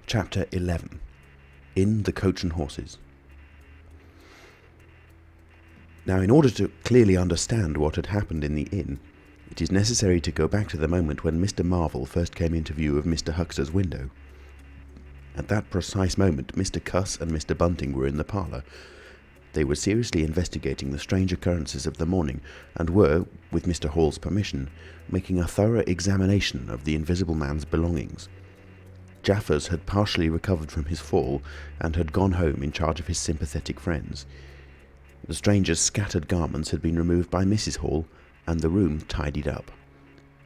Chapter 11. In the Coach and Horses. Now, in order to clearly understand what had happened in the inn, it is necessary to go back to the moment when Mr. Marvel first came into view of Mr. Huxter's window. At that precise moment, Mr. Cuss and Mr. Bunting were in the parlour. They were seriously investigating the strange occurrences of the morning, and were, with Mr. Hall's permission, making a thorough examination of the Invisible Man's belongings. Jaffers had partially recovered from his fall, and had gone home in charge of his sympathetic friends. The stranger's scattered garments had been removed by Mrs. Hall, and the room tidied up.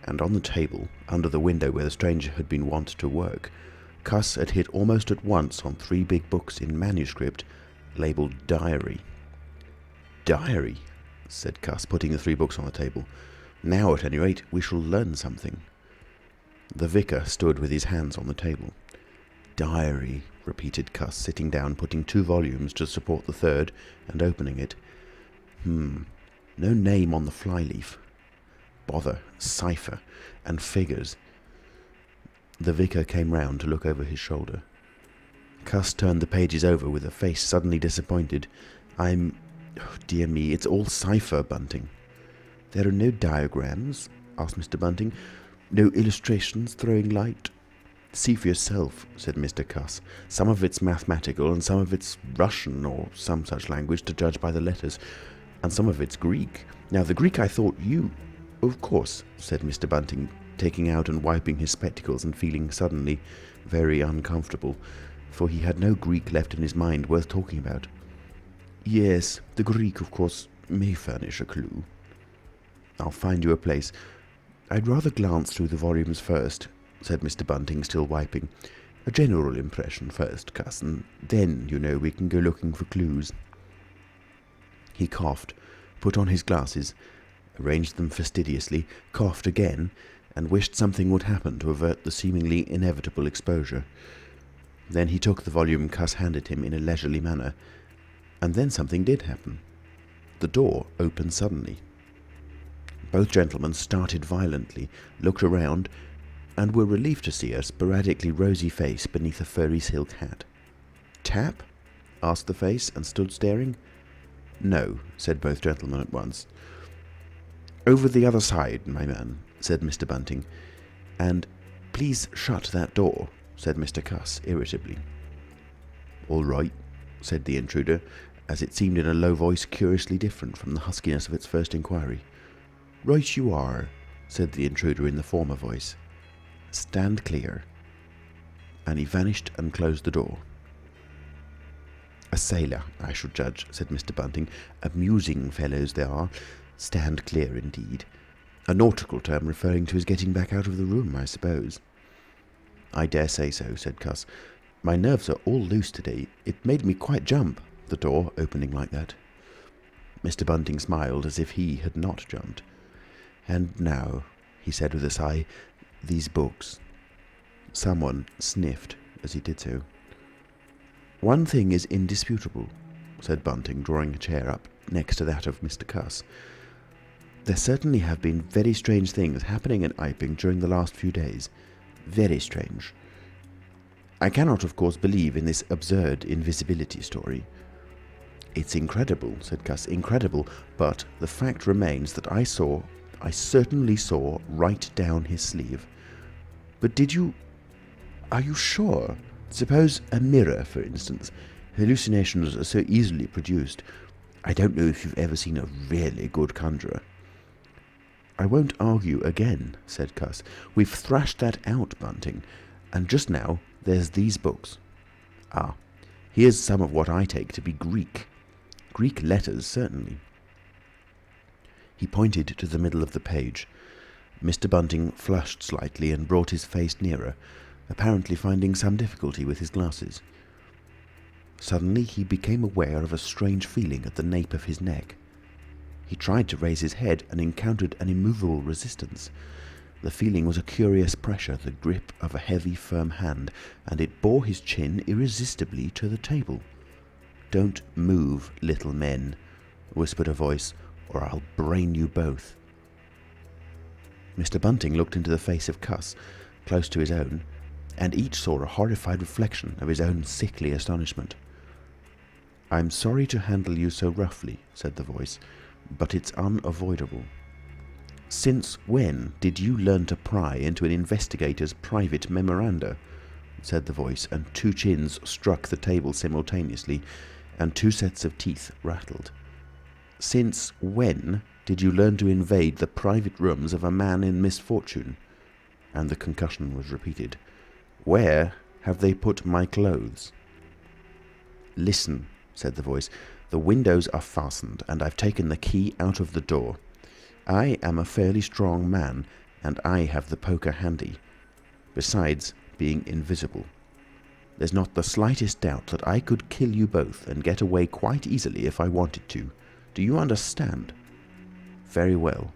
And on the table, under the window where the stranger had been wont to work, Cuss had hit almost at once on 3 big books in manuscript, labelled Diary. "Diary," said Cuss, putting the 3 books on the table. "Now, at any rate, we shall learn something." The vicar stood with his hands on the table. "Diary," repeated Cuss, sitting down, putting 2 volumes to support the 3rd, and opening it. No name on the flyleaf. Bother, cipher, and figures. The vicar came round to look over his shoulder. Cuss turned the pages over with a face suddenly disappointed. Oh, dear me, it's all cipher, Bunting." "There are no diagrams?" asked Mr. Bunting. "No illustrations throwing light?" "See for yourself," said Mr. Cuss. "Some of it's mathematical, and some of it's Russian, or some such language, to judge by the letters. And some of it's Greek. Now, the Greek I thought you—" "Of course," said Mr. Bunting, taking out and wiping his spectacles and feeling suddenly very uncomfortable, for he had no Greek left in his mind worth talking about. "Yes, the Greek, of course, may furnish a clue." "I'll find you a place. I'd rather glance through the volumes first," said Mr. Bunting, still wiping. "A general impression first, Cuss, and then, you know, we can go looking for clues." He coughed, put on his glasses, arranged them fastidiously, coughed again, and wished something would happen to avert the seemingly inevitable exposure. Then he took the volume Cuss handed him in a leisurely manner, and then something did happen. The door opened suddenly. Both gentlemen started violently, looked around, and were relieved to see a sporadically rosy face beneath a furry silk hat. "Tap?" asked the face, and stood staring. "No," said both gentlemen at once. "Over the other side, my man," said Mr. Bunting. "And please shut that door," said Mr. Cuss, irritably. "All right," said the intruder, as it seemed in a low voice curiously different from the huskiness of its first inquiry. "Right you are," said the intruder in the former voice. "Stand clear." And he vanished and closed the door. "A sailor, I should judge," said Mr. Bunting. "Amusing fellows they are. Stand clear, indeed. A nautical term referring to his getting back out of the room, I suppose." "I dare say so," said Cuss. "My nerves are all loose today. It made me quite jump, the door opening like that." Mr. Bunting smiled as if he had not jumped. "And now," he said with a sigh, "these books." Someone sniffed as he did so. "One thing is indisputable," said Bunting, drawing a chair up next to that of Mr. Cuss. "There certainly have been very strange things happening at Iping during the last few days. Very strange. I cannot, of course, believe in this absurd invisibility story." "It's incredible," said Cuss, "incredible, but the fact remains that I certainly saw right down his sleeve." "But are you sure? Suppose a mirror, for instance. Hallucinations are so easily produced. I don't know if you've ever seen a really good conjurer." "I won't argue again," said Cuss. "We've thrashed that out, Bunting. And just now there's these books. Ah, here's some of what I take to be Greek. Greek letters, certainly." He pointed to the middle of the page. Mr. Bunting flushed slightly and brought his face nearer, apparently finding some difficulty with his glasses. Suddenly he became aware of a strange feeling at the nape of his neck. He tried to raise his head and encountered an immovable resistance. The feeling was a curious pressure, the grip of a heavy, firm hand, and it bore his chin irresistibly to the table. "Don't move, little men," whispered a voice, "or I'll brain you both." Mr. Bunting looked into the face of Cuss, close to his own, and each saw a horrified reflection of his own sickly astonishment. "I'm sorry to handle you so roughly," said the voice, "but it's unavoidable. Since when did you learn to pry into an investigator's private memoranda?" said the voice, and two chins struck the table simultaneously, and two sets of teeth rattled. "Since when did you learn to invade the private rooms of a man in misfortune?" And the concussion was repeated. "Where have they put my clothes?" "Listen," said the voice. "The windows are fastened, and I've taken the key out of the door. I am a fairly strong man, and I have the poker handy, besides being invisible. There's not the slightest doubt that I could kill you both and get away quite easily if I wanted to. Do you understand? Very well.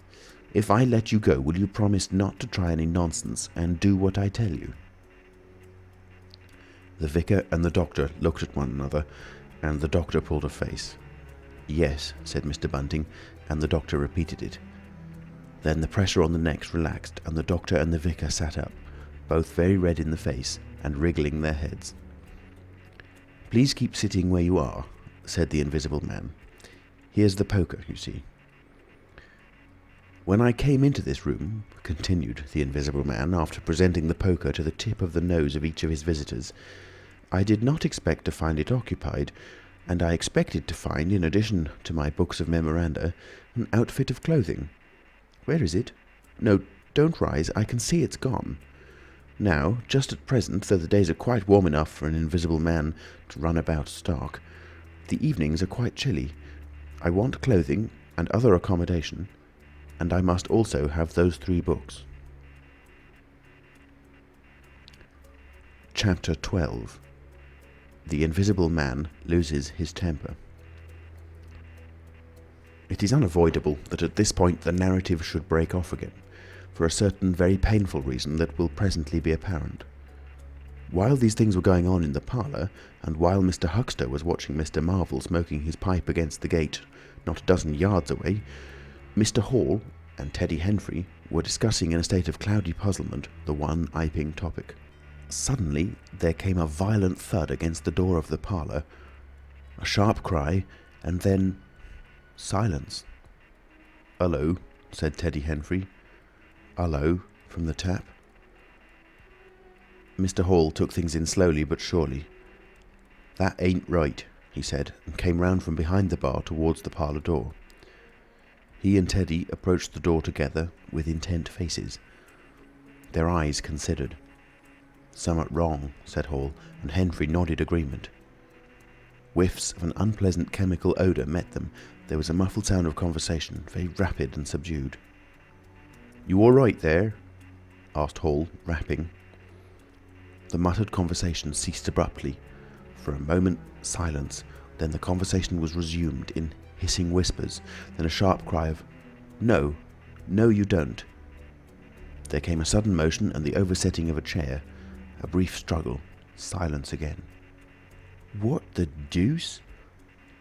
If I let you go, will you promise not to try any nonsense and do what I tell you?" The vicar and the doctor looked at one another, and the doctor pulled a face. "Yes," said Mr. Bunting, and the doctor repeated it. Then the pressure on the necks relaxed, and the doctor and the vicar sat up, both very red in the face and wriggling their heads. "Please keep sitting where you are," said the Invisible Man. "Here's the poker, you see." "When I came into this room," continued the Invisible Man, after presenting the poker to the tip of the nose of each of his visitors, "I did not expect to find it occupied, and I expected to find, in addition to my books of memoranda, an outfit of clothing. Where is it? No, don't rise, I can see it's gone. Now, just at present, though the days are quite warm enough for an invisible man to run about stark, the evenings are quite chilly. I want clothing and other accommodation, and I must also have those 3 books." Chapter 12. The Invisible Man loses his temper. It is unavoidable that at this point the narrative should break off again, for a certain very painful reason that will presently be apparent. While these things were going on in the parlour, and while Mr. Huxter was watching Mr. Marvel smoking his pipe against the gate not a dozen yards away, Mr. Hall and Teddy Henfrey were discussing in a state of cloudy puzzlement the one Iping topic. Suddenly there came a violent thud against the door of the parlour, a sharp cry, and then silence. "Hullo," said Teddy Henfrey. "Hullo," from the tap. Mr. Hall took things in slowly but surely. "That ain't right," he said, and came round from behind the bar towards the parlour door. He and Teddy approached the door together with intent faces. Their eyes considered. "Summat wrong," said Hall, and Henfrey nodded agreement. Whiffs of an unpleasant chemical odour met them. There was a muffled sound of conversation, very rapid and subdued. "You all right there?" asked Hall, rapping. The muttered conversation ceased abruptly. For a moment, silence. Then the conversation was resumed in hissing whispers. Then a sharp cry of, "No, no you don't." There came a sudden motion and the oversetting of a chair. A brief struggle. Silence again. "What the deuce?"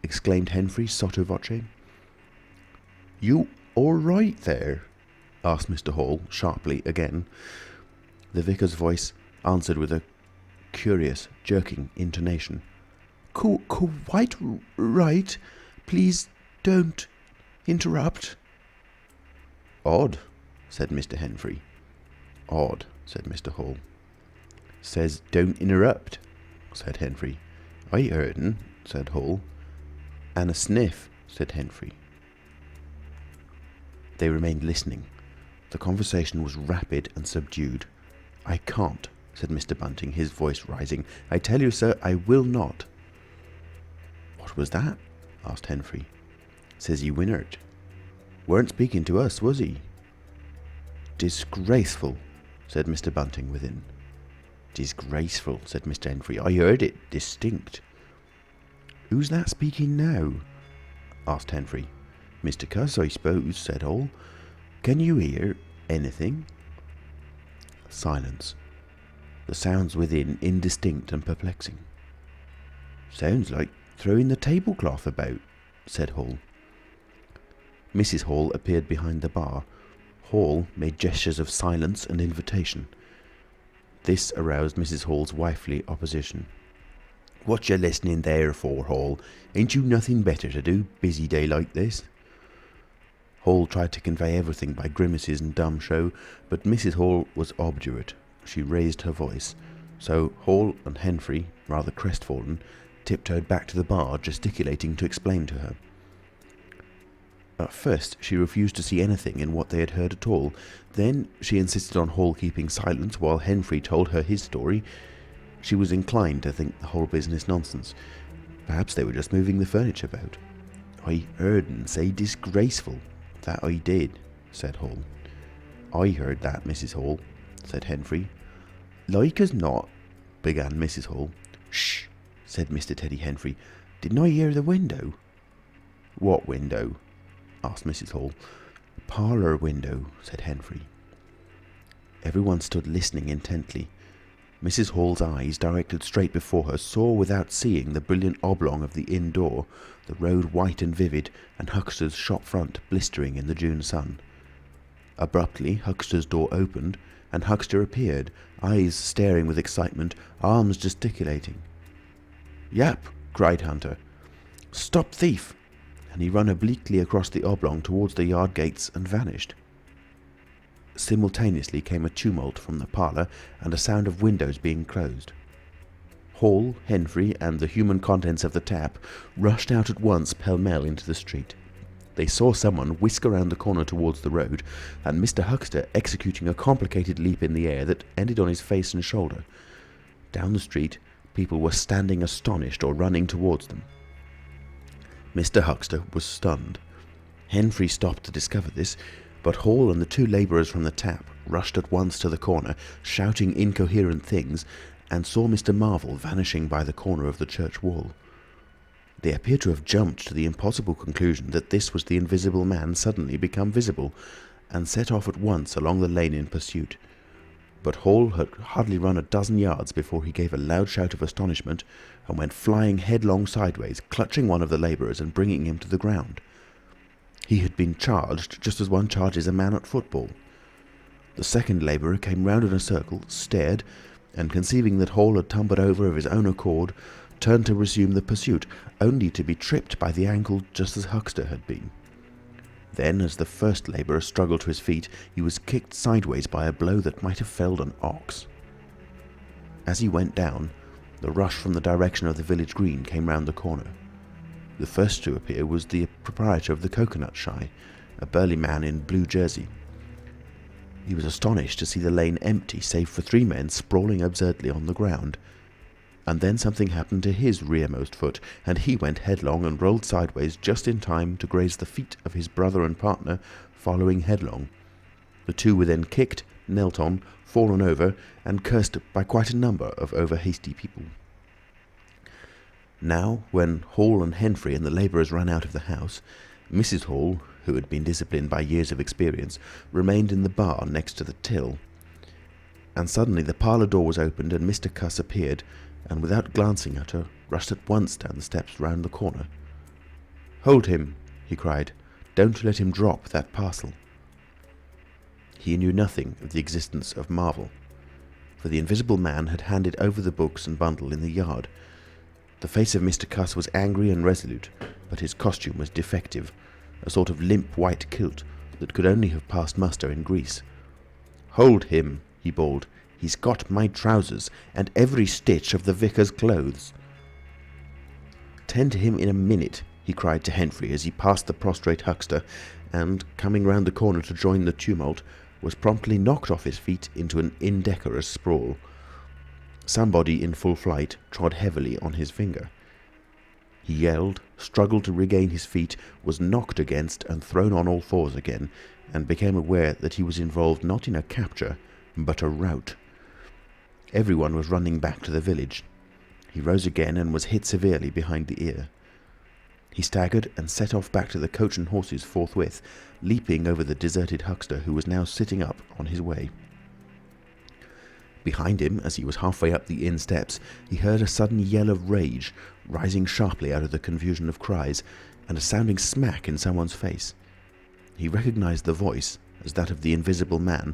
exclaimed Henfrey sotto voce. "You all right there?" asked Mr. Hall sharply again. The vicar's voice answered with a curious, jerking intonation. Quite right. Please don't interrupt." "Odd," said Mr. Henfrey. "Odd," said Mr. Hall. "Says don't interrupt," said Henfrey. "I heard'n," said Hall. "And a sniff," said Henfrey. They remained listening. The conversation was rapid and subdued. "I can't," said Mr. Bunting, his voice rising. "I tell you, sir, I will not." "What was that?" asked Henfrey. "Says he winnered. Weren't speaking to us, was he?" "Disgraceful," said Mr. Bunting within. "Disgraceful," said Mr. Henfrey. "I heard it distinct." "Who's that speaking now?" asked Henfrey. "Mr. Cuss, I suppose," said Hall. "Can you hear anything?" Silence. The sounds within indistinct and perplexing. "Sounds like throwing the tablecloth about," said Hall. Mrs. Hall appeared behind the bar. Hall made gestures of silence and invitation. This aroused Mrs. Hall's wifely opposition. "What you listening there for, Hall? Ain't you nothing better to do, busy day like this?" Hall tried to convey everything by grimaces and dumb show, but Mrs. Hall was obdurate. She raised her voice. So Hall and Henfrey, rather crestfallen, tiptoed back to the bar, gesticulating to explain to her. At first she refused to see anything in what they had heard at all. Then she insisted on Hall keeping silence while Henfrey told her his story. She was inclined to think the whole business nonsense. Perhaps they were just moving the furniture about. "I heard en say disgraceful. That I did," said Hall. "I heard that, Mrs. Hall," said Henfrey. "Like as not," began Mrs. Hall. "Shh!" said Mr. Teddy Henfrey. "Didn't I hear the window?" "What window?" asked Mrs. Hall. "Parlour window," said Henfrey. Everyone stood listening intently. Mrs. Hall's eyes, directed straight before her, saw without seeing the brilliant oblong of the inn door, the road white and vivid, and Huxter's shop front blistering in the June sun. Abruptly Huxter's door opened, and Huxter appeared, eyes staring with excitement, arms gesticulating. "Yap!" cried Hunter. "Stop thief!" And he ran obliquely across the oblong towards the yard gates and vanished. Simultaneously came a tumult from the parlour and a sound of windows being closed. Hall, Henfrey, and the human contents of the tap rushed out at once pell-mell into the street. They saw someone whisk around the corner towards the road, and Mr. Huxter executing a complicated leap in the air that ended on his face and shoulder. Down the street, people were standing astonished or running towards them. Mr. Huxter was stunned. Henfrey stopped to discover this, but Hall and the two labourers from the tap rushed at once to the corner, shouting incoherent things, and saw Mr. Marvel vanishing by the corner of the church wall. They appeared to have jumped to the impossible conclusion that this was the invisible man suddenly become visible, and set off at once along the lane in pursuit. But Hall had hardly run a dozen yards before he gave a loud shout of astonishment and went flying headlong sideways, clutching one of the labourers and bringing him to the ground. He had been charged just as one charges a man at football. The second labourer came round in a circle, stared, and conceiving that Hall had tumbled over of his own accord, turned to resume the pursuit, only to be tripped by the ankle just as Huxter had been. Then, as the first labourer struggled to his feet, he was kicked sideways by a blow that might have felled an ox. As he went down, the rush from the direction of the village green came round the corner. The first to appear was the proprietor of the Coconut Shy, a burly man in blue jersey. He was astonished to see the lane empty, save for three men sprawling absurdly on the ground. And then something happened to his rearmost foot, and he went headlong and rolled sideways just in time to graze the feet of his brother and partner, following headlong. The two were then kicked, knelt on, fallen over, and cursed by quite a number of over-hasty people. Now, when Hall and Henfrey and the labourers ran out of the house, Mrs. Hall, who had been disciplined by years of experience, remained in the bar next to the till. And suddenly the parlour door was opened and Mr. Cuss appeared, and without glancing at her, rushed at once down the steps round the corner. "Hold him!" he cried. "Don't let him drop that parcel." He knew nothing of the existence of Marvel, for the invisible man had handed over the books and bundle in the yard. The face of Mr. Cuss was angry and resolute, but his costume was defective, a sort of limp white kilt that could only have passed muster in Greece. "Hold him!" he bawled. "He's got my trousers, and every stitch of the vicar's clothes." "Tend to him in a minute," he cried to Henfrey as he passed the prostrate Huxter, and, coming round the corner to join the tumult, was promptly knocked off his feet into an indecorous sprawl. Somebody in full flight trod heavily on his finger. He yelled, struggled to regain his feet, was knocked against and thrown on all fours again, and became aware that he was involved not in a capture, but a rout. Everyone was running back to the village. He rose again and was hit severely behind the ear. He staggered and set off back to the coach and horses forthwith, leaping over the deserted Huxter, who was now sitting up on his way. Behind him, as he was halfway up the inn steps, he heard a sudden yell of rage, rising sharply out of the confusion of cries, and a sounding smack in someone's face. He recognised the voice as that of the invisible man,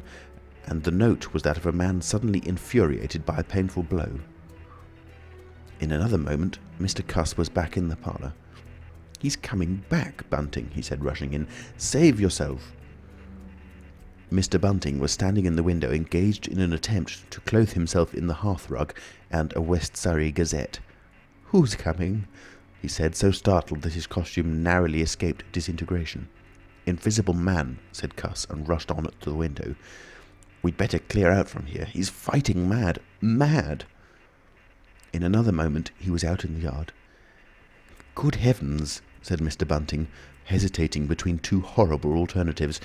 and the note was that of a man suddenly infuriated by a painful blow. In another moment, Mr. Cuss was back in the parlour. "He's coming back, Bunting," he said, rushing in. "Save yourself." Mr. Bunting was standing in the window, engaged in an attempt to clothe himself in the hearthrug and a West Surrey Gazette. "Who's coming?" he said, so startled that his costume narrowly escaped disintegration. "Invisible man," said Cuss, and rushed on to the window. "We'd better clear out from here. He's fighting mad. Mad!" In another moment he was out in the yard. "Good heavens!" said Mr. Bunting, hesitating between two horrible alternatives.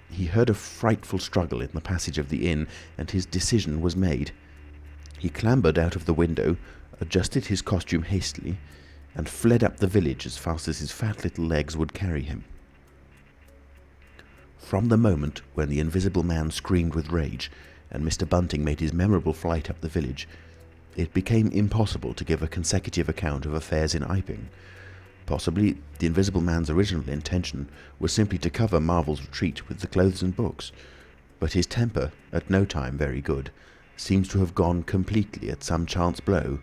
He heard a frightful struggle in the passage of the inn, and his decision was made. He clambered out of the window, adjusted his costume hastily, and fled up the village as fast as his fat little legs would carry him. From the moment when the Invisible Man screamed with rage, and Mr. Bunting made his memorable flight up the village, it became impossible to give a consecutive account of affairs in Iping. Possibly the Invisible Man's original intention was simply to cover Marvel's retreat with the clothes and books, but his temper, at no time very good, seems to have gone completely at some chance blow,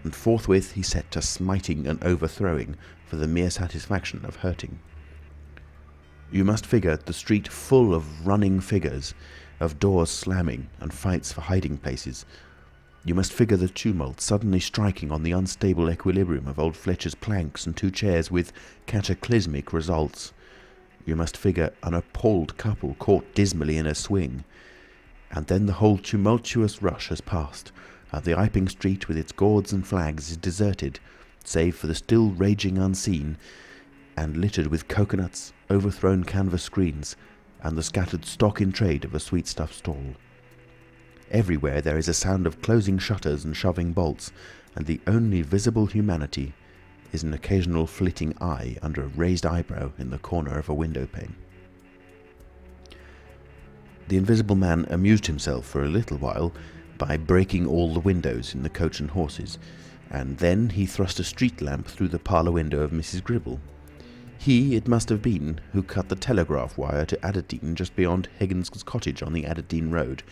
and forthwith he set to smiting and overthrowing for the mere satisfaction of hurting. You must figure the street full of running figures, of doors slamming and fights for hiding places. You must figure the tumult suddenly striking on the unstable equilibrium of old Fletcher's planks and two chairs with cataclysmic results. You must figure an appalled couple caught dismally in a swing. And then the whole tumultuous rush has passed, and the Iping street with its gourds and flags is deserted, save for the still raging unseen, and littered with coconuts, overthrown canvas screens, and the scattered stock in trade of a sweetstuff stall. Everywhere there is a sound of closing shutters and shoving bolts, and the only visible humanity is an occasional flitting eye under a raised eyebrow in the corner of a window pane. The Invisible Man amused himself for a little while by breaking all the windows in the Coach and Horses, and then he thrust a street lamp through the parlour window of Mrs. Gribble. He, it must have been, who cut the telegraph wire to Adderdean just beyond Higgins's cottage on the Adderdean road.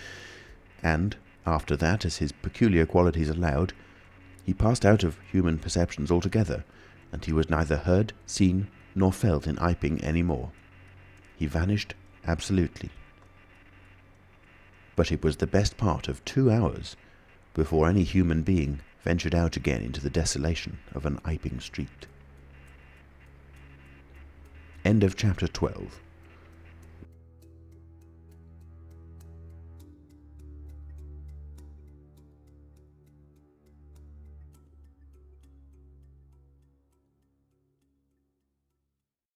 And, after that, as his peculiar qualities allowed, he passed out of human perceptions altogether, and he was neither heard, seen, nor felt in Iping any more. He vanished absolutely. But it was the best part of 2 hours before any human being ventured out again into the desolation of an Iping street. End of chapter 12.